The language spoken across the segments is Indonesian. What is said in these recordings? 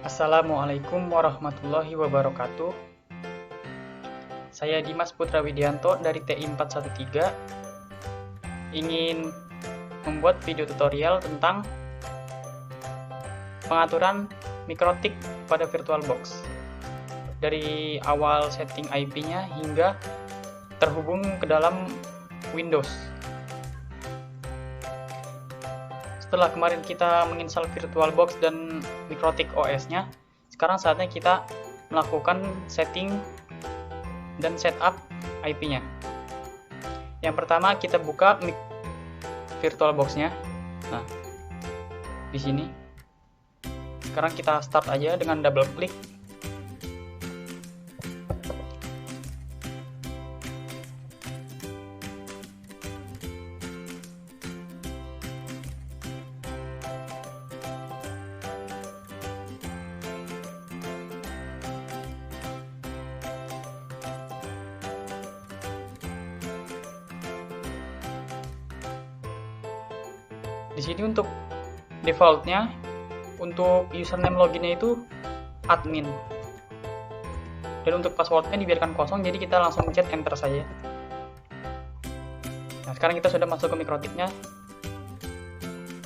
Assalamualaikum warahmatullahi wabarakatuh. Saya Dimas Putra Widianto dari TI 413 ingin membuat video tutorial tentang pengaturan mikrotik pada VirtualBox dari awal setting IP-nya hingga terhubung ke dalam Windows. Setelah kemarin kita menginstal VirtualBox dan mikrotik OS-nya, sekarang saatnya kita melakukan setting dan setup IP-nya. Yang pertama kita buka VirtualBox-nya. Nah, di sini. Sekarang kita start aja dengan double klik. Di sini untuk defaultnya, untuk username loginnya itu admin, dan untuk passwordnya dibiarkan kosong, jadi kita langsung pencet enter saja. Nah, sekarang kita sudah masuk ke mikrotiknya,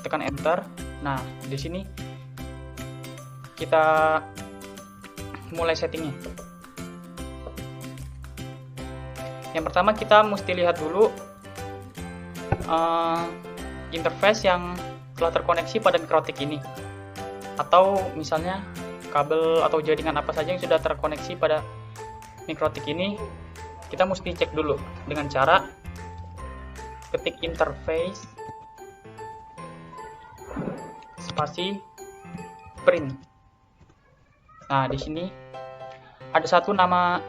tekan enter. Nah, di sini kita mulai settingnya. Yang pertama kita mesti lihat dulu interface yang telah terkoneksi pada mikrotik ini, atau misalnya kabel atau jaringan apa saja yang sudah terkoneksi pada mikrotik ini. Kita mesti cek dulu dengan cara ketik interface spasi print. Nah, di sini ada satu nama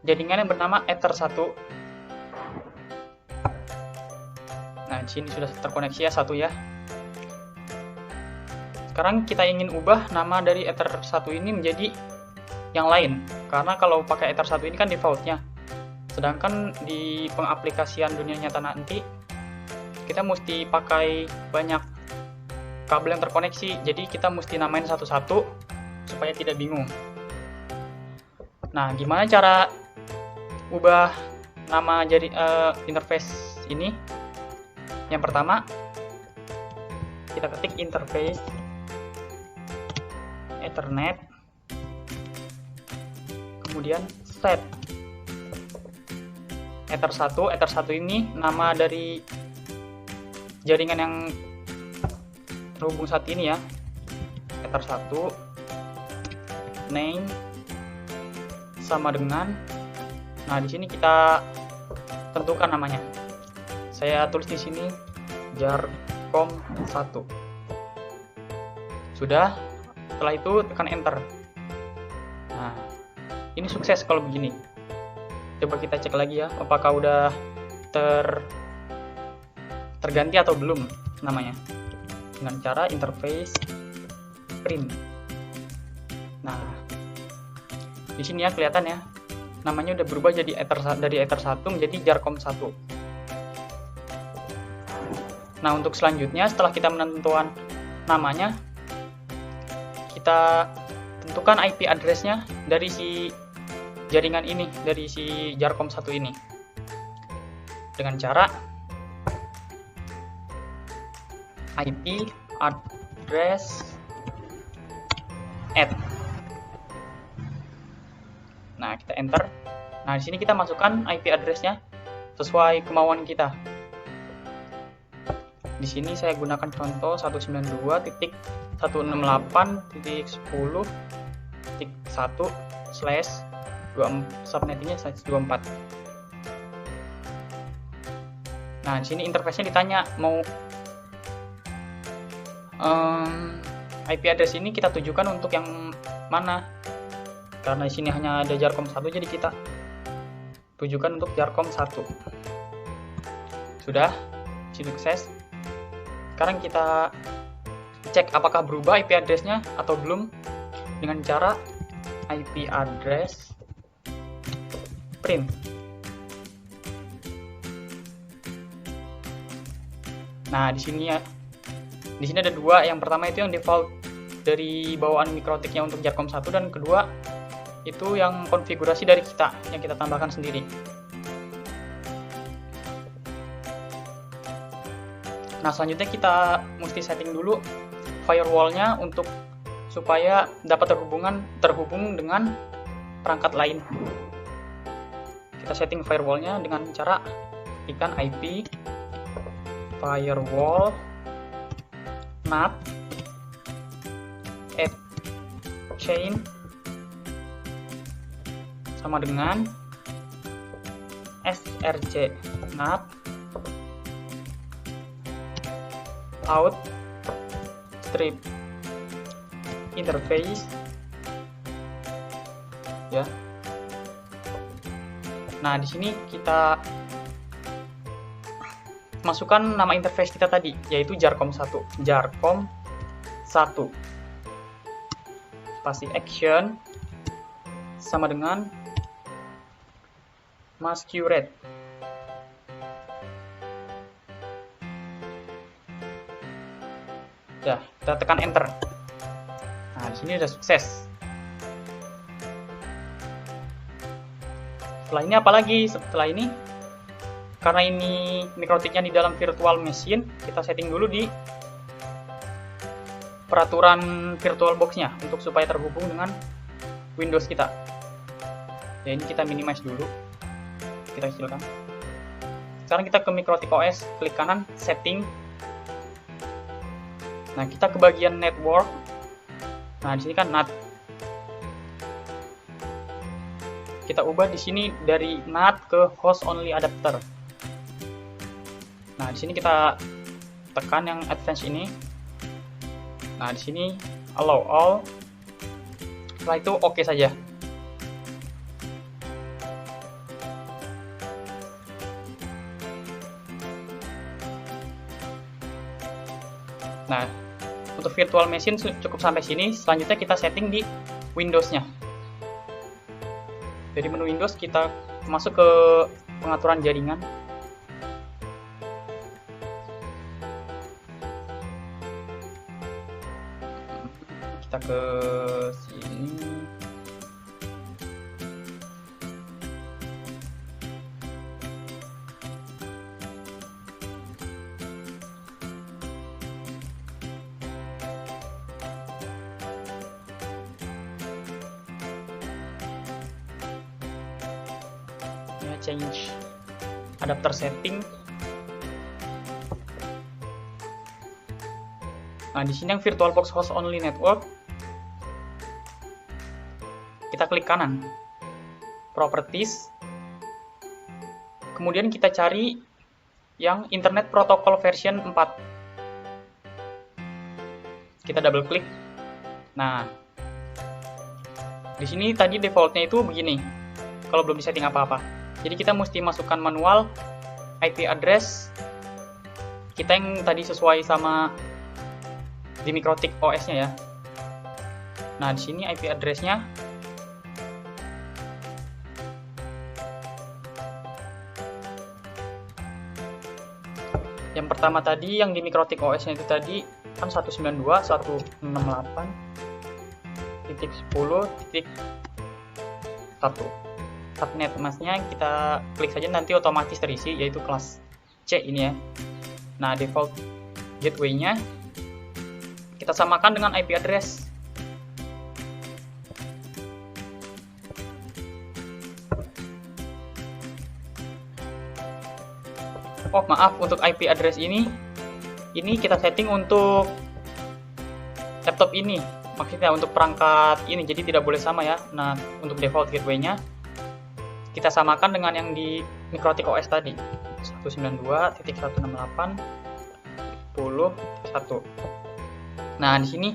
jaringan yang bernama Ether1. Nah, di sini sudah terkoneksi ya, satu ya. Sekarang kita ingin ubah nama dari Ether1 ini menjadi yang lain, karena kalau pakai Ether1 ini kan defaultnya. Sedangkan di pengaplikasian dunia nyata nanti kita mesti pakai banyak kabel yang terkoneksi, jadi kita mesti namain satu-satu supaya tidak bingung. Nah, gimana cara ubah nama jadi interface ini? Yang pertama, kita ketik interface Ethernet, kemudian set Ether1 ini nama dari jaringan yang terhubung saat ini ya, Ether1, name sama dengan, nah di sini kita tentukan namanya. Saya tulis di sini jarcom1. Sudah. Setelah itu tekan enter. Nah, ini sukses kalau begini. Coba kita cek lagi ya, apakah udah terganti atau belum namanya, dengan cara interface print. Nah, di sini ya kelihatan ya, namanya udah berubah jadi dari Ether1 menjadi jarcom1. Nah, untuk selanjutnya setelah kita menentukan namanya, kita tentukan IP address-nya dari si jaringan ini, dari si jarcom1 ini, dengan cara IP address add. Nah, kita enter. Nah, di sini kita masukkan IP address-nya sesuai kemauan kita. Di sini saya gunakan contoh 192.10.1/, subnettingnya 24. Nah, di sini interface-nya ditanya mau IP address ini kita tujukan untuk yang mana. Karena di sini hanya ada jarcom1, jadi kita tujukan untuk jarcom1. Sudah, sukses. Sekarang kita cek apakah berubah IP address-nya atau belum dengan cara IP address print. Nah, di sini ya. Di sini ada dua. Yang pertama itu yang default dari bawaan mikrotiknya untuk Jarcom 1, dan kedua itu yang konfigurasi dari kita yang kita tambahkan sendiri. Nah, selanjutnya kita mesti setting dulu firewall-nya untuk supaya dapat terhubung dengan perangkat lain. Kita setting firewall-nya dengan cara ketikkan IP firewall NAT add chain sama dengan src NAT out strip interface ya. Nah, di sini kita masukkan nama interface kita tadi, yaitu Jarcom 1. Jarcom 1 spasi action sama dengan masquerade. Ya, kita tekan enter. Nah, di sini udah sukses. Setelah ini apalagi? Setelah ini, karena ini mikrotiknya di dalam virtual machine, kita setting dulu di peraturan VirtualBox-nya untuk supaya terhubung dengan Windows kita. Ya, ini kita minimize dulu. Kita kecilkan. Sekarang kita ke Mikrotik OS, klik kanan, setting. Nah, kita ke bagian network. Nah, di sini kan NAT. Kita ubah di sini dari NAT ke host only adapter. Nah, di sini kita tekan yang advance ini. Nah, di sini allow all. Setelah itu oke saja. Nah, untuk virtual machine cukup sampai sini. Selanjutnya kita setting di Windows-nya. Dari menu Windows kita masuk ke pengaturan jaringan. Kita ke sini. Change adapter setting. Nah, di sini yang VirtualBox host only network, kita klik kanan, properties, kemudian kita cari yang Internet Protocol version 4. Kita double klik. Nah, di sini tadi defaultnya itu begini, kalau belum disetting apa-apa. Jadi kita mesti masukkan manual IP address kita yang tadi sesuai sama di Mikrotik OS-nya ya. Nah, di sini IP address-nya yang pertama tadi yang di Mikrotik OS-nya itu tadi kan 192.168.10.1. Subnet masknya kita klik saja, nanti otomatis terisi, yaitu kelas C ini ya. Nah, default gateway-nya kita samakan dengan IP address. Oh, maaf, untuk IP address ini kita setting untuk laptop ini, maksudnya untuk perangkat ini, jadi tidak boleh sama ya. Nah, untuk default gateway-nya kita samakan dengan yang di Mikrotik OS tadi, 192.168.10.1. Nah, di sini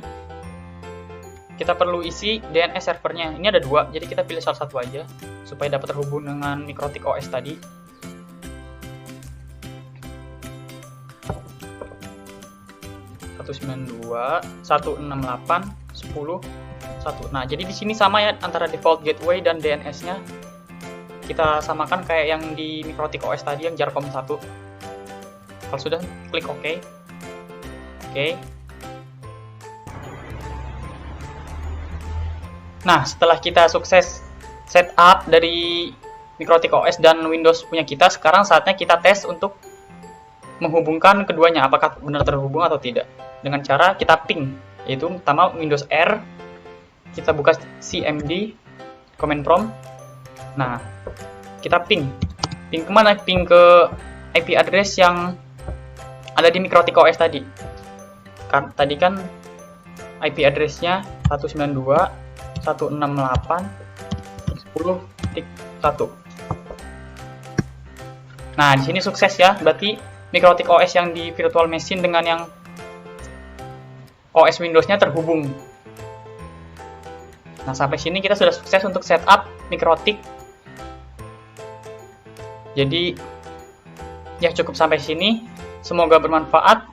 kita perlu isi DNS servernya. Ini ada dua, jadi kita pilih salah satu aja supaya dapat terhubung dengan Mikrotik OS tadi. Nah, jadi di sini sama ya antara default gateway dan DNS-nya. Kita samakan kayak yang di Mikrotik OS tadi yang Jarcom 1. Kalau sudah, klik OK. Oke. Nah, setelah kita sukses setup dari Mikrotik OS dan Windows punya kita, sekarang saatnya kita tes untuk menghubungkan keduanya, apakah benar terhubung atau tidak. Dengan cara kita ping, yaitu pertama Windows R, kita buka cmd, command prompt. Nah, kita ping kemana? Ping ke IP address yang ada di Mikrotik OS tadi. Tadi kan IP address-nya 192.168.10.1. Nah, di sini sukses ya. Berarti Mikrotik OS yang di virtual machine dengan yang OS Windows-nya terhubung. Nah, sampai sini kita sudah sukses untuk setup Mikrotik. Jadi, ya cukup sampai sini. Semoga bermanfaat.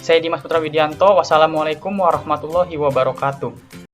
Saya Dimas Putra Widianto. Wassalamualaikum warahmatullahi wabarakatuh.